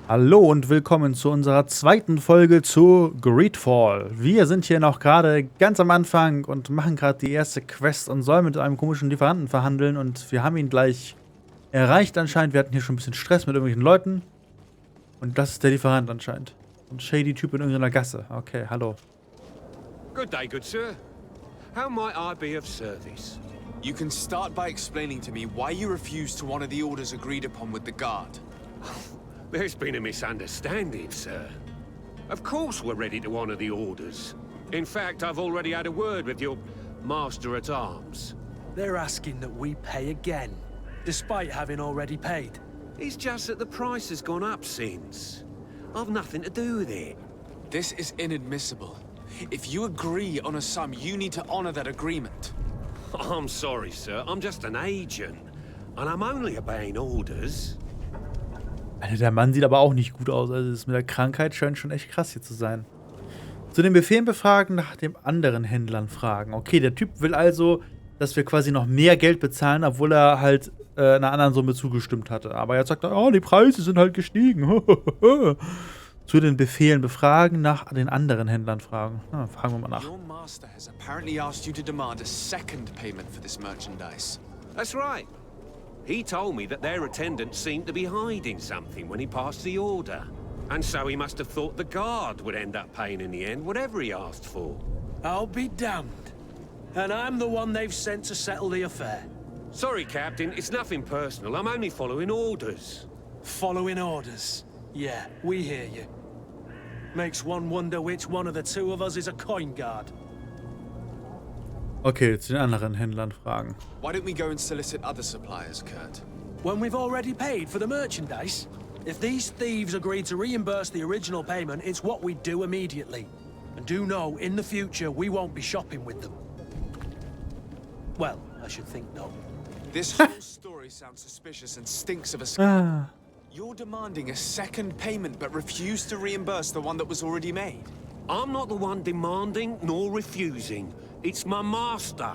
Hallo und willkommen zu unserer zweiten Folge zu Greedfall. Wir sind hier noch gerade ganz am Anfang und machen gerade die erste Quest und sollen mit einem komischen Lieferanten verhandeln und wir haben ihn gleich erreicht anscheinend. Wir hatten hier schon ein bisschen Stress mit irgendwelchen Leuten und das ist der Lieferant anscheinend. Ein shady Typ in irgendeiner Gasse. Okay, hallo. Good day, good sir. How might I be of service? You can start by explaining to me why you refused to honor the orders agreed upon with the guard. There's been a misunderstanding, sir. Of course we're ready to honor the orders. In fact, I've already had a word with your master-at-arms. They're asking that we pay again, despite having already paid. It's just that the price has gone up since. I've nothing to do with it. This is inadmissible. If you agree on a sum, you need to honor that agreement. I'm sorry, sir. I'm just an agent. And I'm only obeying orders. Alter, der Mann sieht aber auch nicht gut aus. Also das mit der Krankheit scheint schon echt krass hier zu sein. Zu den Befehlen befragen, nach dem anderen Händlern fragen. Okay, der Typ will also, dass wir quasi noch mehr Geld bezahlen, obwohl er halt einer anderen Summe zugestimmt hatte. Aber jetzt sagt er, oh, die Preise sind halt gestiegen. Zu den Befehlen befragen, nach den anderen Händlern fragen. Na, fragen wir mal nach. Your master has apparently asked you to demand a second payment for this merchandise. That's right. He told me that their attendant seemed to be hiding something when he passed the order. And so he must have thought the guard would end up paying in the end, whatever he asked for. I'll be damned. And I'm the one they've sent to settle the affair. Sorry, Captain, it's nothing personal. I'm only following orders. Following orders. Yeah, we hear you. Makes one wonder which one of the two of us is a coin guard. Okay, zu den anderen Händlern fragen. Why don't we go and solicit other suppliers, Kurt? When we've already paid for the merchandise? If these thieves agreed to reimburse the original payment, it's what we do immediately. And do know, in the future, we won't be shopping with them. Well, I should think not. This whole story sounds suspicious and stinks of a scam. You're demanding a second payment but refuse to reimburse the one that was already made. I'm not the one demanding nor refusing. It's my master.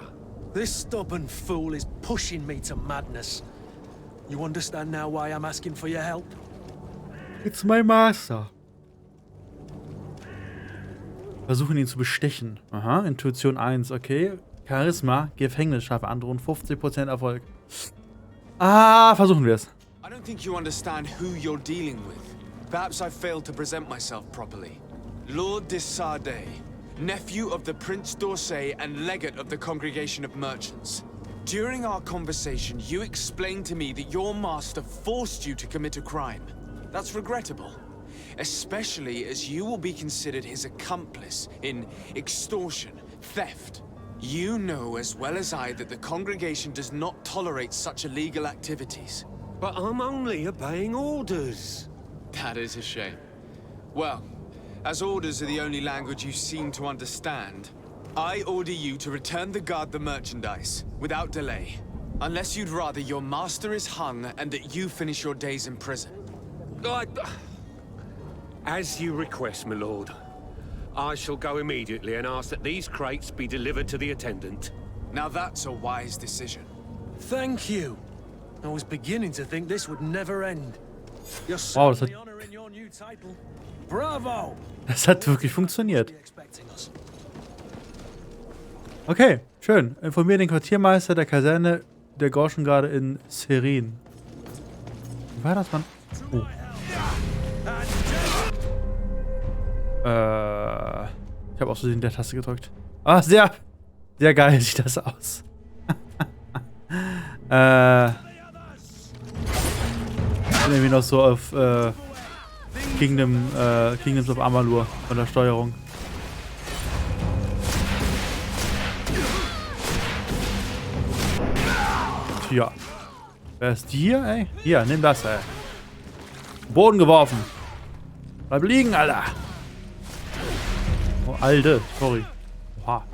This stubborn fool is pushing me to madness. You understand now why I'm asking for your help? It's my master. Versuchen ihn zu bestechen. Aha, Intuition 1, okay. Charisma, Gefängnis schaffen andere und 50% Erfolg. Ah, versuchen wir es. I don't think you understand who you're dealing with. Perhaps I failed to present myself properly. Lord de Sardet, nephew of the Prince d'Orsay and legate of the Congregation of Merchants. During our conversation, you explained to me that your master forced you to commit a crime. That's regrettable, especially as you will be considered his accomplice in extortion, theft. You know as well as I that the congregation does not tolerate such illegal activities. But I'm only obeying orders. That is a shame. Well, as orders are the only language you seem to understand, I order you to return the guard the merchandise, without delay. Unless you'd rather your master is hung and that you finish your days in prison. As you request, my lord. I shall go immediately and ask that these crates be delivered to the attendant. Now that's a wise decision. Thank you. I was beginning to think this would never end. You're Wow, certainly honoring your new title. Bravo! Das hat wirklich funktioniert. Okay, schön. Informiere den Quartiermeister der Kaserne der Gorschengarde in Serin. Wie war das, Mann? Oh. Ich habe aus Versehen der Taste gedrückt. Ah, sehr geil sieht das aus. Ich bin irgendwie noch so auf Kingdoms of Amalur von der Steuerung. Tja. Wer ist die hier, ey? Hier, nimm das, ey. Boden geworfen. Bleib liegen, Alter. Oh, Alter. Sorry. Oha.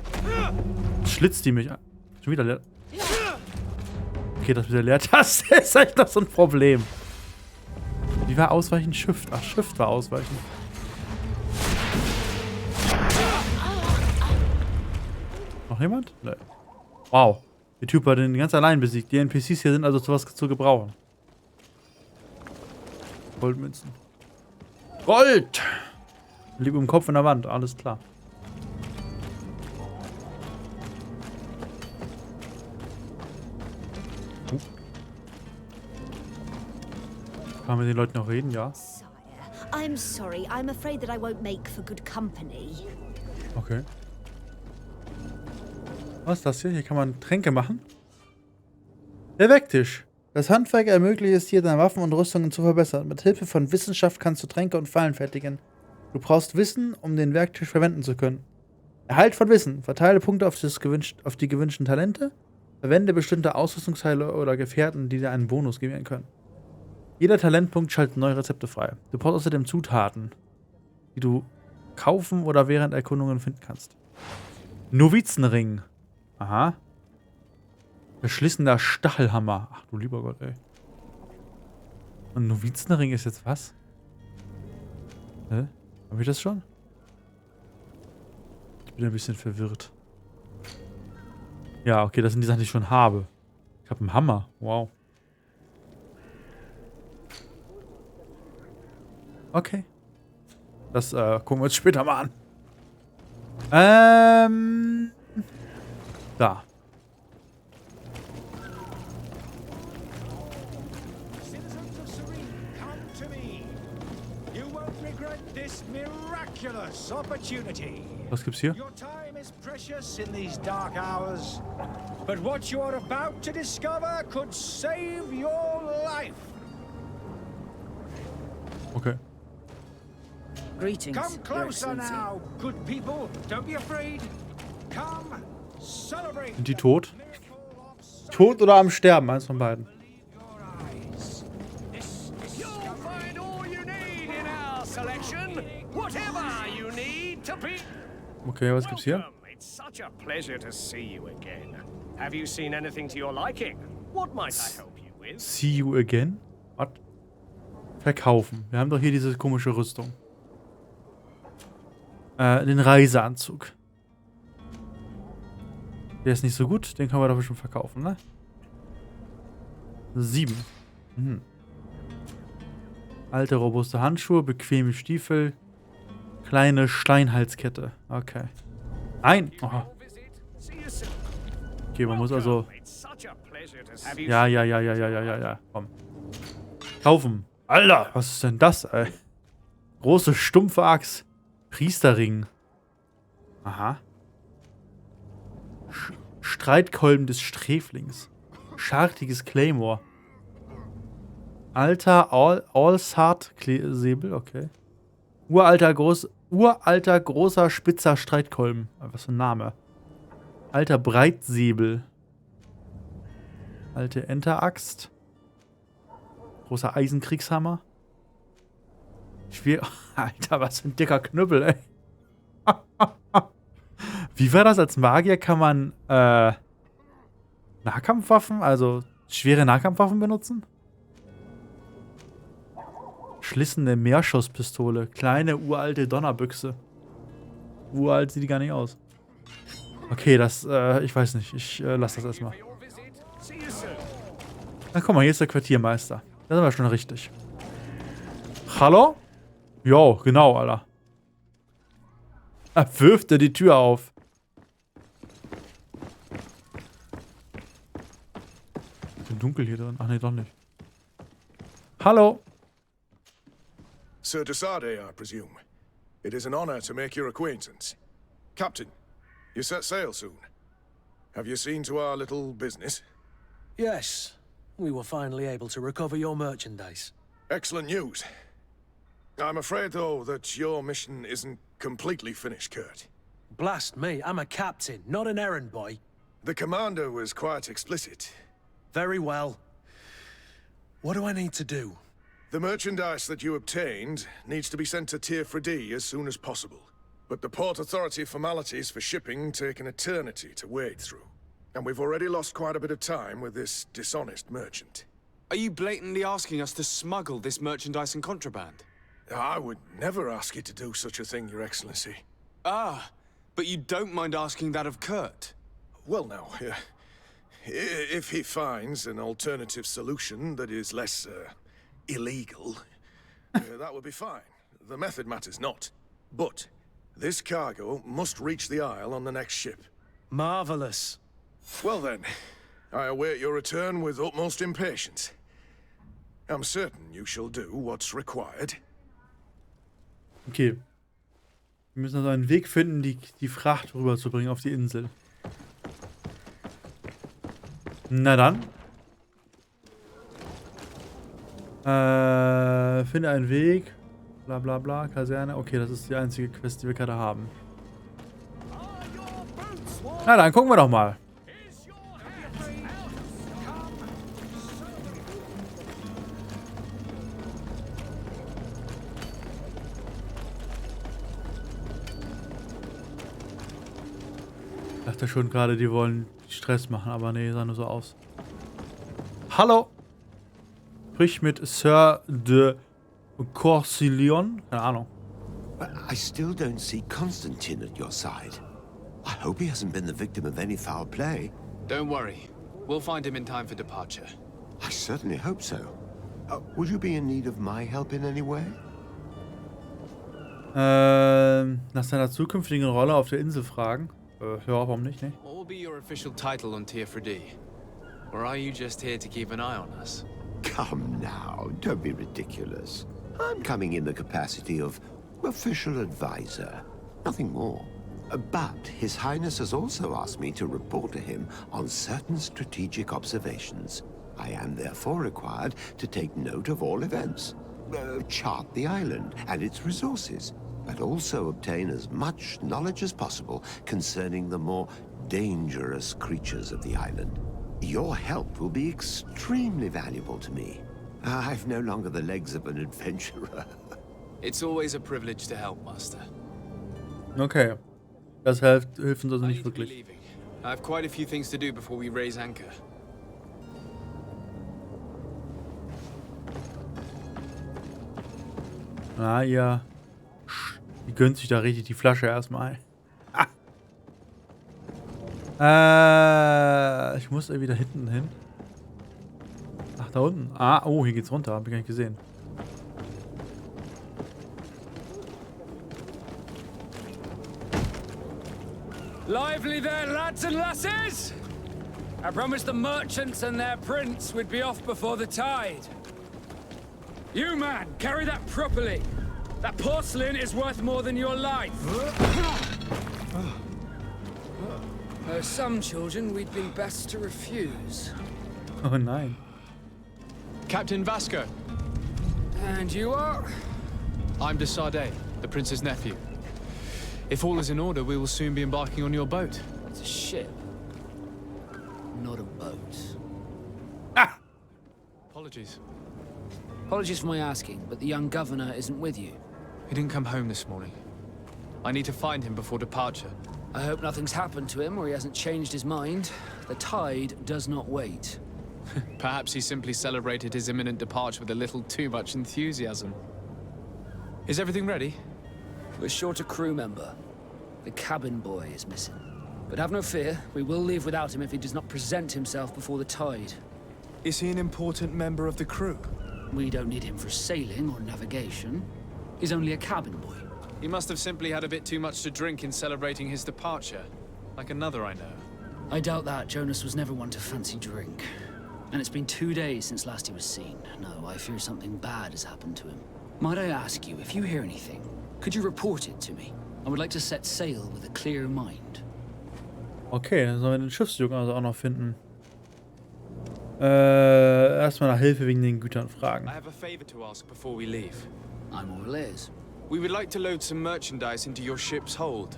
Schlitzt die mich an. Schon wieder leer. Okay, das mit der Leertaste ist echt noch so ein Problem. Wie war Ausweichen? Shift. Ach, Shift war Ausweichen. Noch jemand? Nee. Wow. Der Typ hat den ganz allein besiegt. Die NPCs hier sind also zu was zu gebrauchen. Goldmünzen. Gold! Liebe im Kopf in der Wand, alles klar. Kann man mit den Leuten noch reden, ja? Sire, I'm sorry. I'm afraid that I won't make for good company. Okay. Was ist das hier? Hier kann man Tränke machen. Der Wegtisch. Das Handwerk ermöglicht es dir, deine Waffen und Rüstungen zu verbessern. Mit Hilfe von Wissenschaft kannst du Tränke und Fallen fertigen. Du brauchst Wissen, um den Werktisch verwenden zu können. Erhalt von Wissen. Verteile Punkte auf die gewünschten Talente. Verwende bestimmte Ausrüstungsteile oder Gefährten, die dir einen Bonus gewähren können. Jeder Talentpunkt schaltet neue Rezepte frei. Du brauchst außerdem Zutaten, die du kaufen oder während Erkundungen finden kannst. Novizenring. Aha. Verschlissener Stachelhammer. Ach du lieber Gott, ey. Und Novizenring ist jetzt was? Hä? Hab ich das schon? Ich bin ein bisschen verwirrt. Ja, okay, das sind die Sachen, die ich schon habe. Ich habe einen Hammer. Wow. Okay. Das gucken wir uns später mal an. Da. Citizens of Serene, come to me. You won't regret this miraculous opportunity. Was gibt's hier? Your time is precious in these dark hours, but what you are about to discover could save your life. Okay. Greetings, Come Your closer Excellency. now, good people. Don't be afraid. Come, celebrate. Sind die tot? the miracle of Serene. Tot oder am Sterben? Eins von beiden. Believe your eyes. This You'll find all you need in our selection. Whatever you need to be. Okay, was gibt's hier? Welcome. It's such a pleasure to see you again. Have you seen anything to your liking? What might I help you with? See you again? Was? Verkaufen. Wir haben doch hier diese komische Rüstung. Den Reiseanzug. Der ist nicht so gut. Den können wir doch bestimmt verkaufen, ne? 7. Mhm. Alte, robuste Handschuhe, bequeme Stiefel, kleine Steinhalskette. Okay. Ein! Aha. See you soon. Okay, man muss also... It's such a pleasure to see you. Ja. Komm. Kaufen. Alter, was ist denn das, ey? Große, stumpfe Axt. Priesterring. Aha. Streitkolben des Sträflings. Schartiges Claymore. Alter Allsart-Säbel, okay. Uralter, großer, spitzer Streitkolben. Was für ein Name. Alter Breitsäbel. Alte Enteraxt. Großer Eisenkriegshammer. Alter, was für ein dicker Knüppel, ey. Wie war das? Als Magier kann man Nahkampfwaffen, also schwere Nahkampfwaffen benutzen? Schlissende Mehrschusspistole. Kleine, uralte Donnerbüchse. Uralt sieht die gar nicht aus. Okay, das, ich weiß nicht. Ich lasse das erstmal. for your visit. See you soon. Na guck mal, hier ist der Quartiermeister. Das ist aber schon richtig. Hallo? Jo, genau, Alter. Er wirft die Tür auf. Ist dunkel hier drin. Ach nee, doch nicht. Hallo. Sir Desarde, I presume. It is an honor to make your acquaintance. Captain, you set sail soon. Have you seen to our little business? Yes, we were finally able to recover your merchandise. Excellent news. I'm afraid, though, that your mission isn't completely finished, Kurt. Blast me, I'm a captain, not an errand boy. The commander was quite explicit. Very well. What do I need to do? The merchandise that you obtained needs to be sent to Tier 4D as soon as possible. But the Port Authority formalities for shipping take an eternity to wade through. And we've already lost quite a bit of time with this dishonest merchant. Are you blatantly asking us to smuggle this merchandise and contraband? I would never ask you to do such a thing, Your Excellency. Ah, but you don't mind asking that of Kurt? Well, now, if he finds an alternative solution that is less illegal, that would be fine. The method matters not. But this cargo must reach the Isle on the next ship. Marvelous. Well then, I await your return with utmost impatience. I'm certain you shall do what's required. Okay. Wir müssen also einen Weg finden, die Fracht rüberzubringen auf die Insel. Na dann. Finde einen Weg. Bla bla bla. Kaserne. Okay, das ist die einzige Quest, die wir gerade haben. Na dann, gucken wir doch mal. Ich dachte schon gerade, die wollen Stress machen, aber nee, sah nur so aus. Hallo! Sprich mit Sir de Corsillon. Keine Ahnung. I still don't see Constantine at your side. I hope he hasn't been the victim of any foul play. Don't worry. We'll find him in time for departure. I certainly hope so. Would you be in need of my help in any way? Nach seiner zukünftigen Rolle auf der Insel fragen. Ja, warum nicht, ne? What will be your official title on Tier 4D? Or are you just here to keep an eye on us? Come now, don't be ridiculous. I'm coming in the capacity of official advisor, nothing more. But His Highness has also asked me to report to him on certain strategic observations. I am therefore required to take note of all events, chart the island and its resources, but also obtain as much knowledge as possible concerning the more dangerous creatures of the island. Your help will be extremely valuable to me. I've no longer the legs of an adventurer. It's always a privilege to help, Master. Okay. Das hilft uns also nicht wirklich. I have quite a few things to do before we raise anchor. Na, ihr... Die gönnt sich da richtig die Flasche erstmal. Ich muss wieder hinten hin. Ach, da unten. Ah, oh, hier geht's runter. Hab ich gar nicht gesehen. Lively there, lads and lasses! I promised the merchants and their prince we'd be off before the tide. You, man, carry that properly. That porcelain is worth more than your life. Some children we'd been best to refuse. Oh nein. Captain Vasco. And you are? I'm de Sardet, the prince's nephew. If all is in order, we will soon be embarking on your boat. It's a ship, not a boat. Ah! Apologies. Apologies for my asking, but the young governor isn't with you. He didn't come home this morning. I need to find him before departure. I hope nothing's happened to him or he hasn't changed his mind. The tide does not wait. Perhaps he simply celebrated his imminent departure with a little too much enthusiasm. Is everything ready? We're short a crew member. The cabin boy is missing. But have no fear, we will leave without him if he does not present himself before the tide. Is he an important member of the crew? We don't need him for sailing or navigation. He's only a cabin boy. He must have simply had a bit too much to drink in celebrating his departure. Like another I know. I doubt that. Jonas was never one to fancy drink. And it's been 2 days since last he was seen. No, I fear something bad has happened to him. Might I ask you, if you hear anything, could you report it to me? I would like to set sail with a clear mind. Okay, dann sollen wir den Schiffsjungen also auch noch finden. Erstmal nach Hilfe wegen den Gütern fragen. I have a favor to ask before we leave. I'm all ears. We would like to load some merchandise into your ship's hold.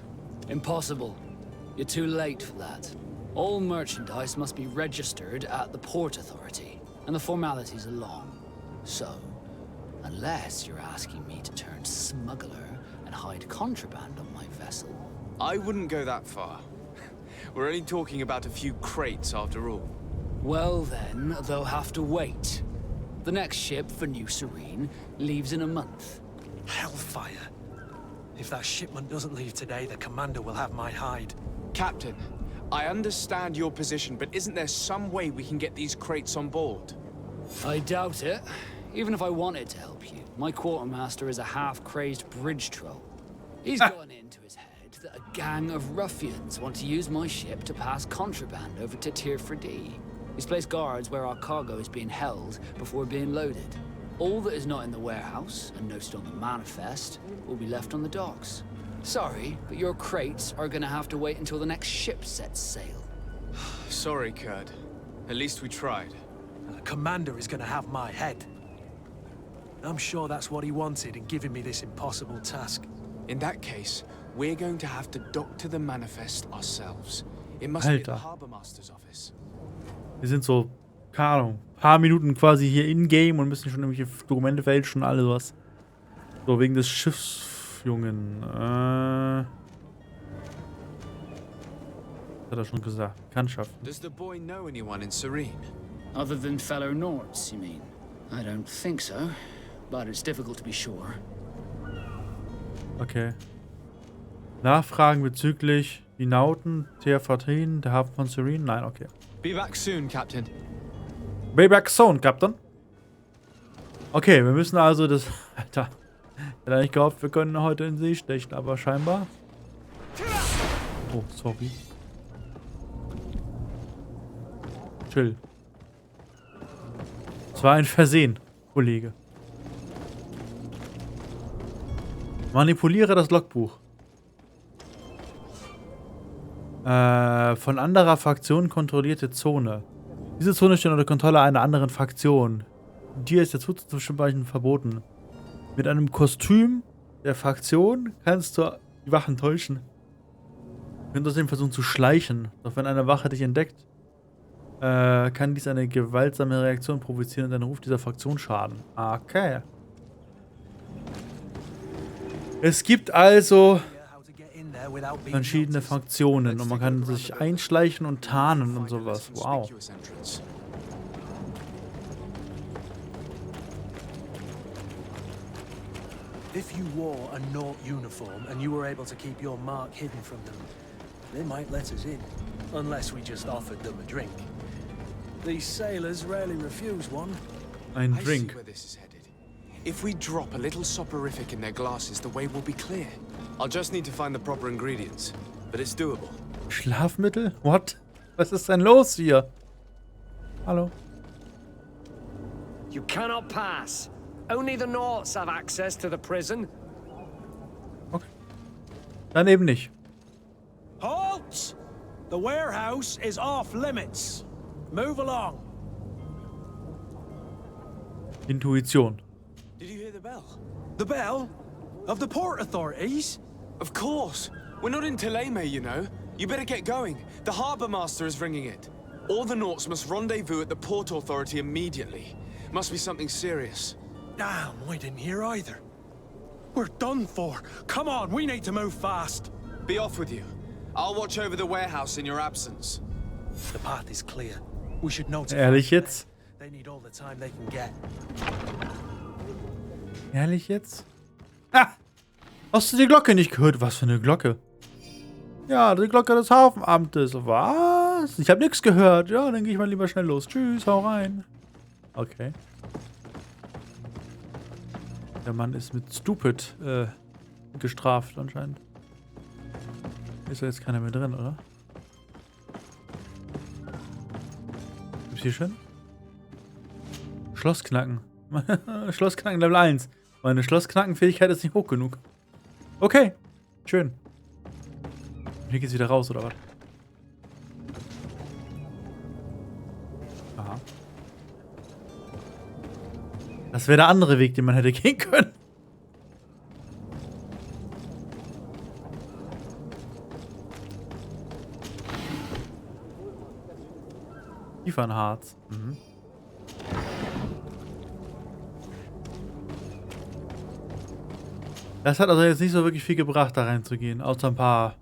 Impossible. You're too late for that. All merchandise must be registered at the Port Authority, and the formalities are long. So, unless you're asking me to turn smuggler and hide contraband on my vessel... I wouldn't go that far. We're only talking about a few crates after all. Well then, they'll have to wait. The next ship for New Serene leaves in a month. Hellfire. If that shipment doesn't leave today, the commander will have my hide. Captain, I understand your position, but isn't there some way we can get these crates on board? I doubt it. Even if I wanted to help you, my quartermaster is a half-crazed bridge troll. He's gotten into his head that a gang of ruffians want to use my ship to pass contraband over to Tier 4D. He's placed guards where our cargo is being held before being loaded. All that is not in the warehouse and noted on the manifest will be left on the docks. Sorry, but your crates are gonna have to wait until the next ship sets sail. Sorry, Kurt. At least we tried. The commander is gonna have my head. I'm sure that's what he wanted in giving me this impossible task. In that case, we're going to have to dock to the manifest ourselves. It must be at the Alter. Harbor Master's office. Wir sind so, keine Ahnung, paar Minuten quasi hier in-game und müssen schon irgendwelche Dokumente fälschen und alles was. So, wegen des Schiffs, Jungen. Hat er schon gesagt. Kann schaffen. Does the boy know anyone in Serene? Other than fellow Nords, you mean? I don't think so, but it's difficult to be sure. Okay. Nachfragen bezüglich die Nauten, TFATrin, der Hafen von Serene? Nein, okay. Be back soon, Captain. Be back soon, Captain. Okay, wir müssen also das... Alter. Ich hätte eigentlich gehofft, wir können heute in See stechen, aber scheinbar... Oh, sorry. Chill. Es war ein Versehen, Kollege. Manipuliere das Logbuch. Von anderer Fraktion kontrollierte Zone. Diese Zone steht unter Kontrolle einer anderen Fraktion. Dir ist der Zutritt zu Bereichen verboten. Mit einem Kostüm der Fraktion kannst du die Wachen täuschen. Du könntest außerdem versuchen zu schleichen. Doch wenn eine Wache dich entdeckt, kann dies eine gewaltsame Reaktion provozieren und den Ruf dieser Fraktion schaden. Okay. Es gibt also verschiedene Fraktionen und man kann sich einschleichen und tarnen und sowas. Wow. If you wore a Nort uniform and you were able to keep your mark hidden from them, they might let us in, unless we just offered them a drink. These sailors rarely refuse one. Ein I Drink. see where this is headed. If we drop a little soporific in their glasses, the way will be clear. I'll just need to find the proper ingredients, but it's doable. Schlafmittel? What? Was ist denn los hier? Hallo? You cannot pass. Only the Norts have access to the prison. Okay. Dann eben nicht. Halt! The warehouse is off limits. Move along. Intuition. Did you hear the bell? The bell? Of the port authorities? Of course. We're not in Teleme, you know. You better get going. The Harbor Master is ringing it. All the Norts must rendezvous at the Port Authority immediately. Must be something serious. Damn, I didn't hear either. We're done for. Come on, we need to move fast. Be off with you. I'll watch over the warehouse in your absence. The path is clear. We should notify Ehrlich them. jetzt? They need all the time they can get. Ehrlich jetzt? Ha! Hast du die Glocke nicht gehört? Was für eine Glocke? Ja, die Glocke des Hafenamtes. Was? Ich habe nichts gehört. Ja, dann gehe ich mal lieber schnell los. Tschüss, hau rein. Okay. Der Mann ist mit Stupid gestraft anscheinend. Ist da jetzt keiner mehr drin, oder? Gibt's hier schon? Schlossknacken. Schlossknacken Level 1. Meine Schlossknackenfähigkeit ist nicht hoch genug. Okay. Schön. Hier geht's wieder raus, oder was? Aha. Das wäre der andere Weg, den man hätte gehen können. Kiefernharz. Mhm. Das hat also jetzt nicht so wirklich viel gebracht, da reinzugehen. Außer ein paar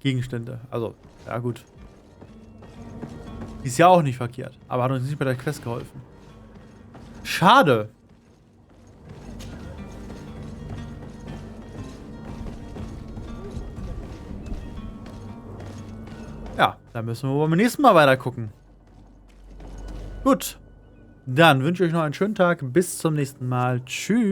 Gegenstände. Also, ja gut. Ist ja auch nicht verkehrt. Aber hat uns nicht bei der Quest geholfen. Schade. Ja, da müssen wir beim nächsten Mal weiter gucken. Gut. Dann wünsche ich euch noch einen schönen Tag. Bis zum nächsten Mal. Tschüss.